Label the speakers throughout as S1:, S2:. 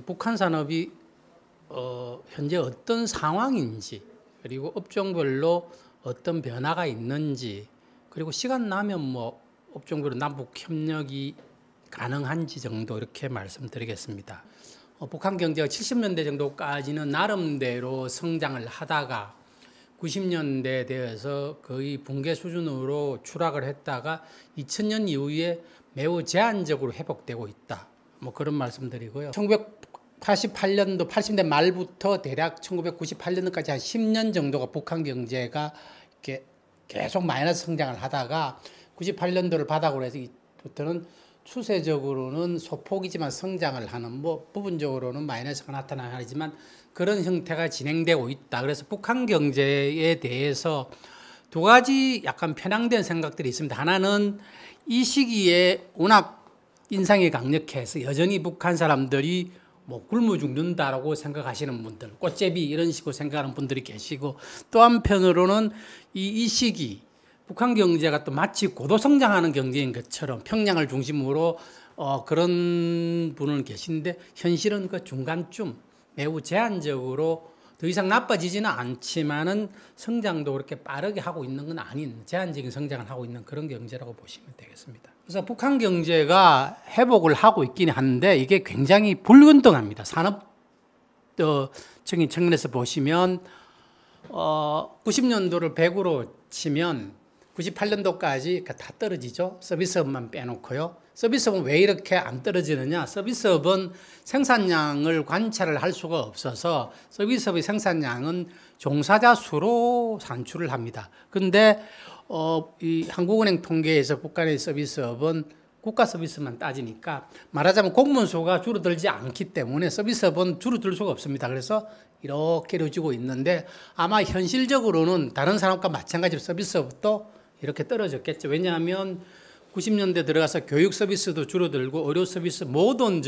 S1: 북한 산업이 현재 어떤 상황인지, 그리고 업종별로 어떤 변화가 있는지, 그리고 시간 나면 뭐 업종별로 남북 협력이 가능한지 정도 이렇게 말씀드리겠습니다. 북한 경제가 70년대 정도까지는 나름대로 성장을 하다가 90년대 되어서 거의 붕괴 수준으로 추락을 했다가 2000년 이후에 매우 제한적으로 회복되고 있다. 뭐 그런 말씀드리고요. 1988년도 80대 말부터 대략 1998년도까지 한 10년 정도가 북한 경제가 이렇게 계속 마이너스 성장을 하다가 98년도를 바닥으로 해서 이부터는 추세적으로는 소폭이지만 성장을 하는, 뭐 부분적으로는 마이너스가 나타나지만 그런 형태가 진행되고 있다. 그래서 북한 경제에 대해서 두 가지 약간 편향된 생각들이 있습니다. 하나는 이 시기에 워낙 인상이 강력해서 여전히 북한 사람들이 뭐 굶어 죽는다라고 생각하시는 분들, 꽃제비 이런 식으로 생각하는 분들이 계시고, 또 한편으로는 이 시기 북한 경제가 또 마치 고도 성장하는 경제인 것처럼 평양을 중심으로 그런 분은 계신데, 현실은 그 중간쯤 매우 제한적으로 더 이상 나빠지지는 않지만은 성장도 그렇게 빠르게 하고 있는 건 아닌 제한적인 성장을 하고 있는 그런 경제라고 보시면 되겠습니다. 그래서 북한 경제가 회복을 하고 있긴 한데 이게 굉장히 불균등합니다. 산업적인 측면에서 보시면 90년도를 100으로 치면 98년도까지 다 떨어지죠. 서비스업만 빼놓고요. 서비스업은 왜 이렇게 안 떨어지느냐? 서비스업은 생산량을 관찰을 할 수가 없어서 서비스업의 생산량은 종사자 수로 산출을 합니다. 그런데 이 한국은행 통계에서 북한의 서비스업은 국가 서비스만 따지니까 말하자면 공무원 수가 줄어들지 않기 때문에 서비스업은 줄어들 수가 없습니다. 그래서 이렇게 이루어지고 있는데 아마 현실적으로는 다른 산업과 마찬가지로 서비스업도 이렇게 떨어졌겠죠. 왜냐하면 90년대 들어가서 교육 서비스도 줄어들고 의료 서비스 모든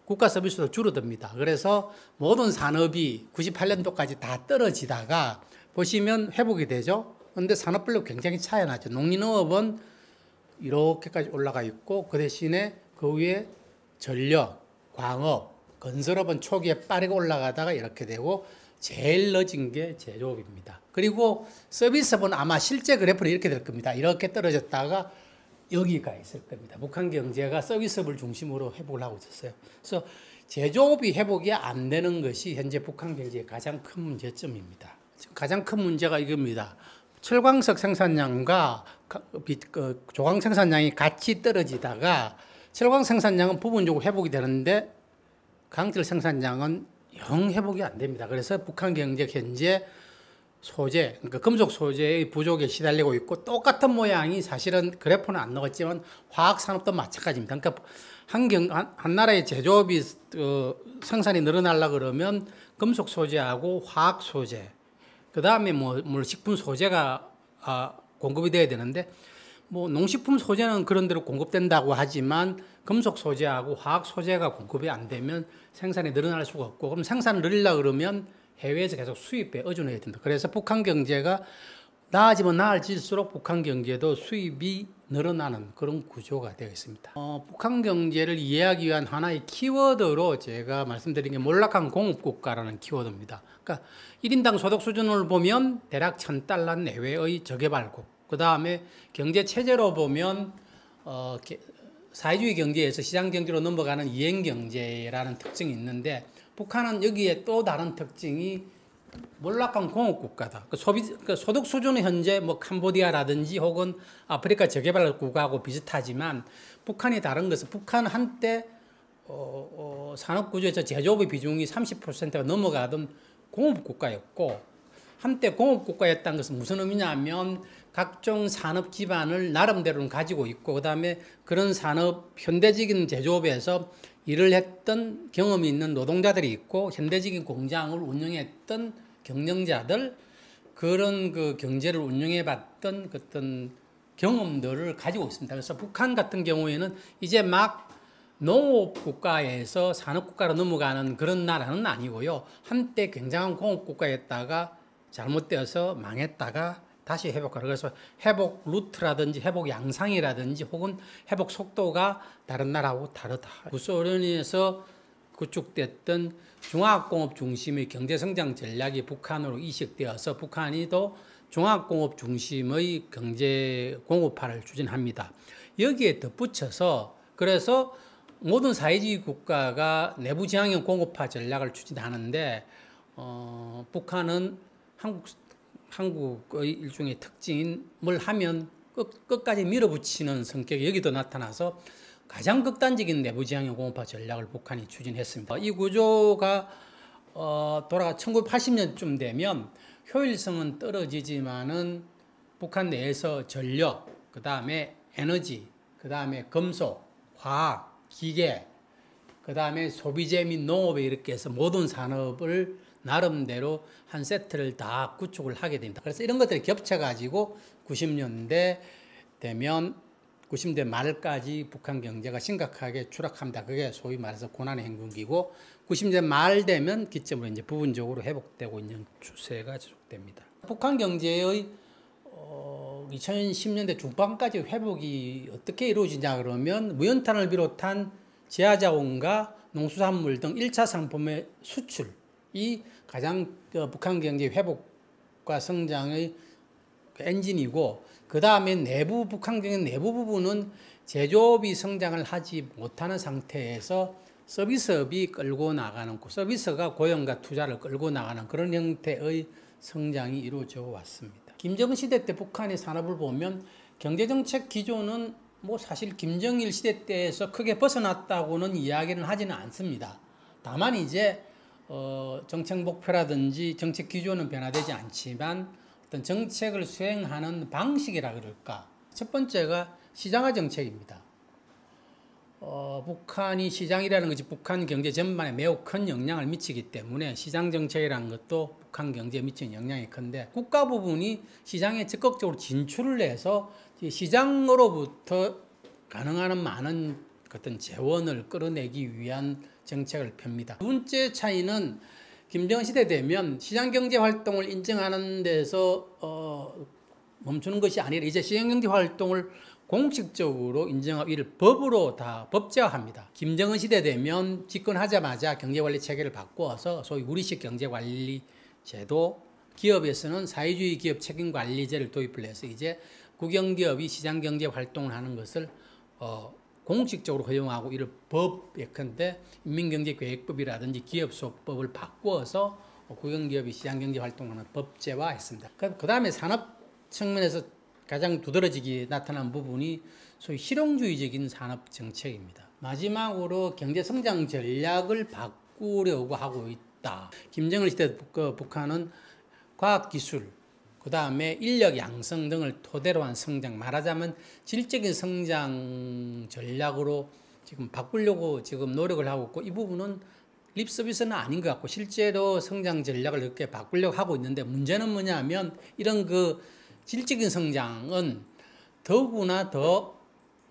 S1: 국가 서비스도 줄어듭니다. 그래서 모든 산업이 98년도까지 다 떨어지다가 보시면 회복이 되죠. 그런데 산업별로 굉장히 차이가 나죠. 농林농업은 이렇게까지 올라가 있고 그 대신에 그 위에 전력, 광업, 건설업은 초기에 빠르게 올라가다가 이렇게 되고 제일 늦은 게 제조업입니다. 그리고 서비스업은 아마 실제 그래프는 이렇게 될 겁니다. 이렇게 떨어졌다가 여기가 있을 겁니다. 북한 경제가 서비스업을 중심으로 회복을 하고 있었어요. 그래서 제조업이 회복이 안 되는 것이 현재 북한 경제의 가장 큰 문제점입니다. 가장 큰 문제가 이겁니다. 철광석 생산량과 조광 생산량이 같이 떨어지다가 철광 생산량은 부분적으로 회복이 되는데 강철 생산량은 영 회복이 안 됩니다. 그래서 북한 경제 현재 소재, 그러니까 금속 소재의 부족에 시달리고 있고 똑같은 모양이 사실은 그래프는 안 나왔지만 화학 산업도 마찬가지입니다. 그러니까 한 나라의 제조업이 생산이 늘어나려 그러면 금속 소재하고 화학 소재, 그 다음에 뭐 식품 소재가 공급이 돼야 되는데 뭐 농식품 소재는 그런 대로 공급된다고 하지만 금속 소재하고 화학 소재가 공급이 안 되면 생산이 늘어날 수가 없고, 그럼 생산을 늘리려고 그러면 해외에서 계속 수입에 의존해야 된다. 그래서 북한 경제가 나아지면 나아질수록 북한 경제도 수입이 늘어나는 그런 구조가 되어 있습니다. 북한 경제를 이해하기 위한 하나의 키워드로 제가 말씀드린 게 몰락한 공업국가라는 키워드입니다. 그러니까 1인당 소득 수준을 보면 대략 $1,000 내외의 저개발국, 그 다음에 경제 체제로 보면 사회주의 경제에서 시장 경제로 넘어가는 이행 경제라는 특징이 있는데, 북한은 여기에 또 다른 특징이 몰락한 공업국가다. 소득 수준은 현재 뭐 캄보디아라든지 혹은 아프리카 저개발국가하고 비슷하지만 북한이 다른 것은 북한 한때 산업구조에서 제조업의 비중이 30%가 넘어가던 공업국가였고, 한때 공업국가였다는 것은 무슨 의미냐면 각종 산업 기반을 나름대로는 가지고 있고 그 다음에 그런 산업, 현대적인 제조업에서 일을 했던 경험이 있는 노동자들이 있고 현대적인 공장을 운영했던 경영자들, 그런 그 경제를 운영해봤던 어떤 경험들을 가지고 있습니다. 그래서 북한 같은 경우에는 이제 막 농업국가에서 산업국가로 넘어가는 그런 나라는 아니고요. 한때 굉장한 공업국가였다가 잘못되어서 망했다가 다시 회복하는, 그래서 회복 루트라든지 회복 양상이라든지 혹은 회복 속도가 다른 나라하고 다르다. 구소련에서 구축됐던 종합공업 중심의 경제성장 전략이 북한으로 이식되어서 북한이 또 종합공업 중심의 경제 공업화를 추진합니다. 여기에 덧붙여서 그래서 모든 사회주의 국가가 내부 지향형 공업화 전략을 추진하는데 북한은 한국의 일종의 특징인 뭘 하면 끝까지 밀어붙이는 성격이 여기도 나타나서 가장 극단적인 내부 지향형 공업화 전략을 북한이 추진했습니다. 이 구조가 돌아가 1980년쯤 되면 효율성은 떨어지지만은 북한 내에서 전력, 그 다음에 에너지, 그 다음에 금속, 화학, 기계, 그 다음에 소비재 및 농업에 이렇게 해서 모든 산업을 나름대로 한 세트를 다 구축을 하게 됩니다. 그래서 이런 것들이 겹쳐가지고 90년대 되면 90대 말까지 북한 경제가 심각하게 추락합니다. 그게 소위 말해서 고난의 행군기고 90대 말 되면 기점으로 이제 부분적으로 회복되고 있는 추세가 지속됩니다. 북한 경제의 2010년대 중반까지 회복이 어떻게 이루어지냐 그러면 무연탄을 비롯한 제하자원과 농수산물 등 1차 상품의 수출이 가장 북한 경제 회복과 성장의 엔진이고 그 다음에 북한 경제 내부 부분은 제조업이 성장을 하지 못하는 상태에서 서비스업이 끌고 나가는 서비스가 고용과 투자를 끌고 나가는 그런 형태의 성장이 이루어져 왔습니다. 김정은 시대 때 북한의 산업을 보면 경제정책 기조는 뭐 사실 김정일 시대 때에서 크게 벗어났다고는 이야기는 하지는 않습니다. 다만 이제 정책 목표라든지 정책 기조는 변화되지 않지만 어떤 정책을 수행하는 방식이라 그럴까. 첫 번째가 시장화 정책입니다. 북한이 시장이라는 것이 북한 경제 전반에 매우 큰 영향을 미치기 때문에 시장 정책이라는 것도 북한 경제에 미치는 영향이 큰데 국가 부분이 시장에 적극적으로 진출을 해서 시장으로부터 가능한 한 많은 어떤 재원을 끌어내기 위한 정책을 펴니다. 두 번째 차이는 김정은 시대 되면 시장경제 활동을 인정하는 데서 멈추는 것이 아니라 이제 시장경제 활동을 공식적으로 인정하고 이를 법으로 다 법제화합니다. 김정은 시대 되면 집권하자마자 경제관리 체계를 바꾸어서 소위 우리식 경제관리 제도, 기업에서는 사회주의 기업 책임관리제를 도입을 해서 이제 국영기업이 시장경제 활동을 하는 것을 공식적으로 허용하고 이를 법 예컨대 인민경제계획법이라든지 기업소법을 바꾸어서 국영기업이 시장경제 활동하는 법제화했습니다. 그 다음에 산업 측면에서 가장 두드러지게 나타난 부분이 소위 실용주의적인 산업 정책입니다. 마지막으로 경제성장 전략을 바꾸려고 하고 있다. 김정일 시대 북한은 과학기술, 그 다음에 인력 양성 등을 토대로 한 성장, 말하자면 질적인 성장 전략으로 지금 바꾸려고 지금 노력을 하고 있고 이 부분은 립 서비스는 아닌 것 같고 실제로 성장 전략을 이렇게 바꾸려고 하고 있는데 문제는 뭐냐면 이런 그 질적인 성장은 더구나 더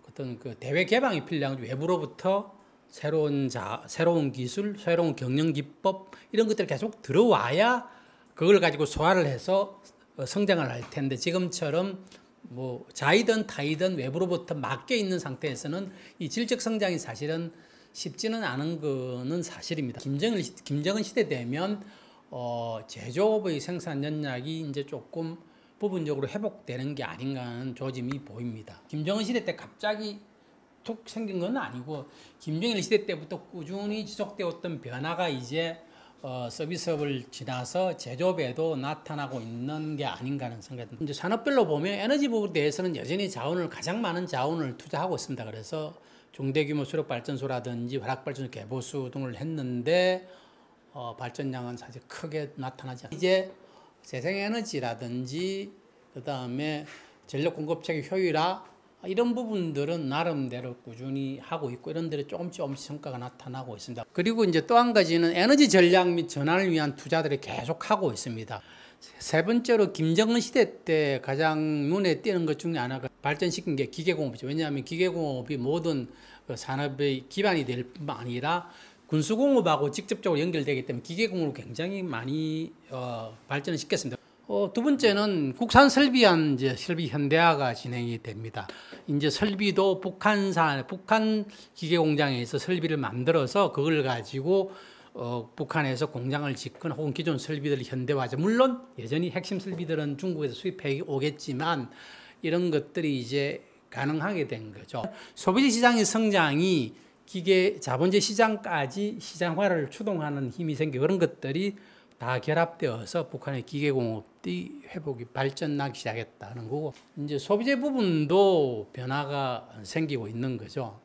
S1: 어떤 그 대외 개방이 필요한 외부로부터 새로운 기술, 새로운 경영 기법 이런 것들이 계속 들어와야 그걸 가지고 소화를 해서 성장을 할 텐데 지금처럼 뭐 자이든 타이든 외부로부터 맡겨 있는 상태에서는 이 질적 성장이 사실은 쉽지는 않은 거는 사실입니다. 김정은 시대 되면 제조업의 생산 연약이 이제 조금 부분적으로 회복되는 게 아닌가 하는 조짐이 보입니다. 김정은 시대 때 갑자기 툭 생긴 건 아니고 김정일 시대 때부터 꾸준히 지속되었던 변화가 이제 서비스업을 지나서 제조업에도 나타나고 있는 게 아닌가 하는 생각이 듭니다. 이제 산업별로 보면 에너지 부분에 대해서는 여전히 가장 많은 자원을 투자하고 있습니다. 그래서 중대규모 수력발전소라든지 화력발전소 개보수 등을 했는데 발전량은 사실 크게 나타나지 않습니다. 이제 재생에너지라든지 그 다음에 전력 공급체계 효율화 이런 부분들은 나름대로 꾸준히 하고 있고 이런 데를 조금씩 성과가 나타나고 있습니다. 그리고 이제 또 한 가지는 에너지 전략 및 전환을 위한 투자들을 계속 하고 있습니다. 세 번째로 김정은 시대 때 가장 눈에 띄는 것 중에 하나가 발전시킨 게 기계공업이죠. 왜냐하면 기계공업이 모든 산업의 기반이 될 뿐만 아니라 군수공업하고 직접적으로 연결되기 때문에 기계공업을 굉장히 많이 발전을 시켰습니다. 두 번째는 국산 설비한 이제 설비 현대화가 진행이 됩니다. 이제 설비도 북한 기계 공장에서 설비를 만들어서 그걸 가지고 북한에서 공장을 짓거나 혹은 기존 설비들을 현대화하죠. 물론 여전히 핵심 설비들은 중국에서 수입해 오겠지만 이런 것들이 이제 가능하게 된 거죠. 소비재 시장의 성장이 기계 자본재 시장까지 시장화를 추동하는 힘이 생기고 그런 것들이 다 결합되어서 북한의 기계공업이 회복이 발전하기 시작했다는 거고 이제 소비재 부분도 변화가 생기고 있는 거죠.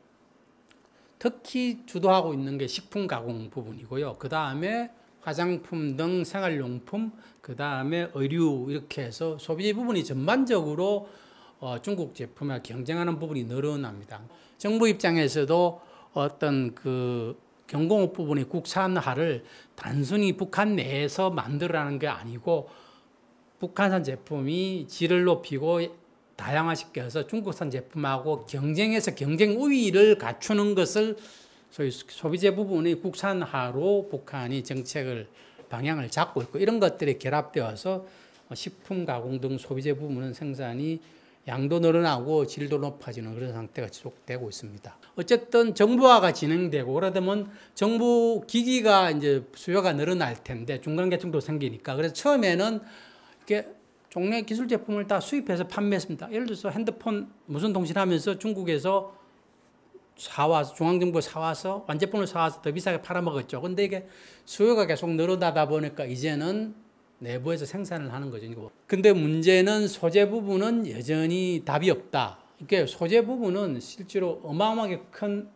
S1: 특히 주도하고 있는 게 식품 가공 부분이고요. 그 다음에 화장품 등 생활용품, 그 다음에 의류 이렇게 해서 소비재 부분이 전반적으로 중국 제품에 경쟁하는 부분이 늘어납니다. 정부 입장에서도 어떤 그 경공업 부분의 국산화를 단순히 북한 내에서 만들어라는 게 아니고 북한산 제품이 질을 높이고 다양화시켜서 중국산 제품하고 경쟁해서 경쟁 우위를 갖추는 것을 소위 소비재 부분의 국산화로 북한이 정책을 방향을 잡고 있고 이런 것들이 결합되어서 식품 가공 등 소비재 부분은 생산이 양도 늘어나고 질도 높아지는 그런 상태가 지속되고 있습니다. 어쨌든 정부화가 진행되고 그러다 보면 정부 기기가 이제 수요가 늘어날 텐데 중간계층도 생기니까 그래서 처음에는 이렇게 종래 기술 제품을 다 수입해서 판매했습니다. 예를 들어서 핸드폰 무선 통신하면서 중국에서 사와서 중앙정부가 사와서 완제품을 사와서 더 비싸게 팔아먹었죠. 근데 이게 수요가 계속 늘어나다 보니까 이제는 내부에서 생산을 하는 거죠. 근데 문제는 소재 부분은 여전히 답이 없다. 이게 소재 부분은 실제로 어마어마하게 큰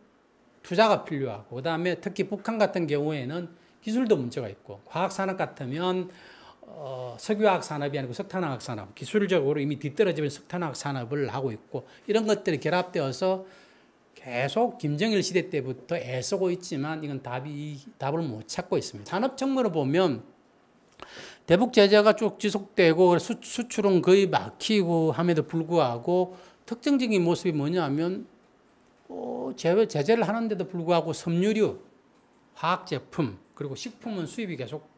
S1: 투자가 필요하고, 그 다음에 특히 북한 같은 경우에는 기술도 문제가 있고, 과학산업 같으면 석유화학 산업이 아니고 석탄화학 산업, 기술적으로 이미 뒤떨어지면 석탄화학 산업을 하고 있고, 이런 것들이 결합되어서 계속 김정일 시대 때부터 애쓰고 있지만 이건 답을 못 찾고 있습니다. 산업 측면으로 보면 대북 제재가 쭉 지속되고 수출은 거의 막히고 함에도 불구하고 특징적인 모습이 뭐냐면 제재를 하는데도 불구하고 섬유류, 화학제품 그리고 식품은 수입이 계속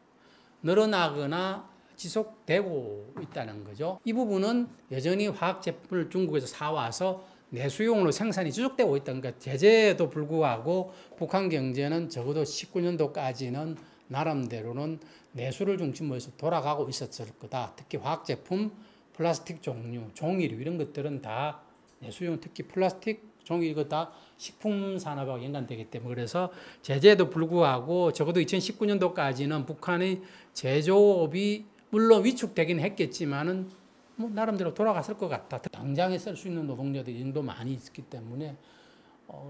S1: 늘어나거나 지속되고 있다는 거죠. 이 부분은 여전히 화학제품을 중국에서 사와서 내수용으로 생산이 지속되고 있다는 거니까 제재에도 불구하고 북한 경제는 적어도 19년도까지는 나름대로는 내수를 중심으로 해서 돌아가고 있었을 거다. 특히 화학제품, 플라스틱 종류, 종이류 이런 것들은 다 내수용, 특히 플라스틱, 종이 이거 다 식품 산업하고 연관되기 때문에 그래서 제재에도 불구하고 적어도 2019년도까지는 북한의 제조업이 물론 위축되긴 했겠지만은 뭐 나름대로 돌아갔을 것 같다. 당장에 쓸 수 있는 노동력이 이 정도 많이 있기 때문에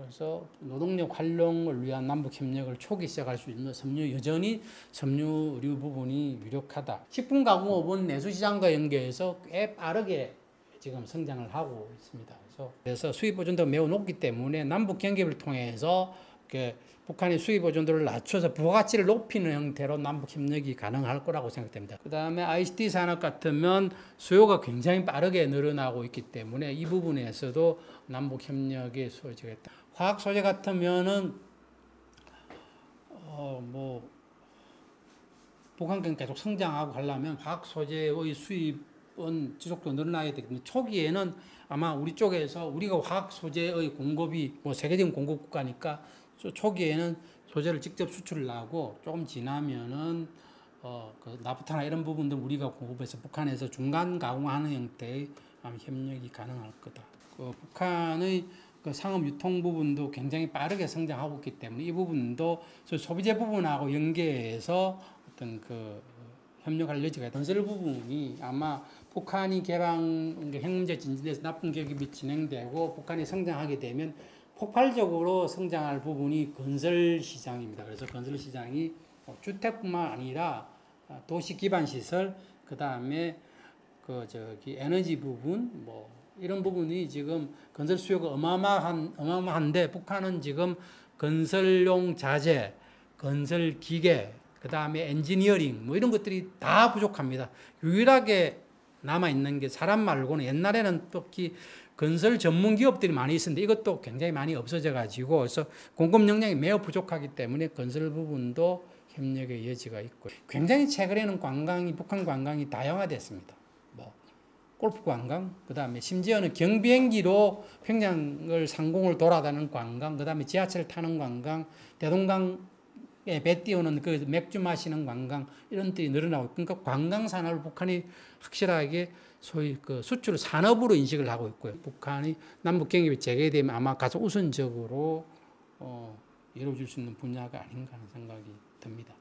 S1: 그래서 노동력 활용을 위한 남북 협력을 초기 시작할 수 있는 여전히 섬유류 부분이 유력하다. 식품 가공업은 내수 시장과 연계해서 꽤 빠르게 지금 성장을 하고 있습니다. 그래서 수입 보존도가 매우 높기 때문에 남북 경협을 통해서 북한의 수입 보존도를 낮춰서 부가가치를 높이는 형태로 남북 협력이 가능할 거라고 생각됩니다. 그 다음에 ICT 산업 같으면 수요가 굉장히 빠르게 늘어나고 있기 때문에 이 부분에서도 남북 협력의 소지가 있다. 화학 소재 같으면은 북한 경제 계속 성장하고 하려면 화학 소재의 수입은 지속적으로 늘어나야 되기 때문에 초기에는 아마 우리 쪽에서 우리가 화학 소재의 공급이 세계적인 공급 국가니까 초기에는 소재를 직접 수출을 하고 조금 지나면은 나프타나 이런 부분들 우리가 공급해서 북한에서 중간 가공하는 형태의 협력이 가능할 거다. 북한의 상업 유통 부분도 굉장히 빠르게 성장하고 있기 때문에 이 부분도 소비재 부분하고 연계해서 어떤 협력할 여지가 있다. 건설 부분이 아마 북한이 핵문제 진전돼서 나쁜 경협이 진행되고 북한이 성장하게 되면 폭발적으로 성장할 부분이 건설 시장입니다. 그래서 건설 시장이 주택뿐만 아니라 도시 기반 시설, 그 다음에 에너지 부분, 이런 부분이 지금 건설 수요가 어마어마한데 북한은 지금 건설용 자재, 건설 기계, 그 다음에 엔지니어링 이런 것들이 다 부족합니다. 유일하게 남아 있는 게 사람 말고는 옛날에는 특히 건설 전문 기업들이 많이 있었는데 이것도 굉장히 많이 없어져 가지고 그래서 공급 역량이 매우 부족하기 때문에 건설 부분도 협력의 여지가 있고 굉장히 최근에는 관광이 북한 관광이 다양화됐습니다. 뭐 골프 관광, 그다음에 심지어는 경비행기로 평양을 상공을 돌아다니는 관광, 그다음에 지하철 타는 관광, 대동강에 배 띄우는 그 맥주 마시는 관광 이런 들이 늘어나고 있고 그러니까 관광 산업을 북한이 확실하게 소위 그 수출 산업으로 인식을 하고 있고요. 북한이 남북 경협이 재개되면 아마 가장 우선적으로 이루어질 수 있는 분야가 아닌가 하는 생각이 듭니다.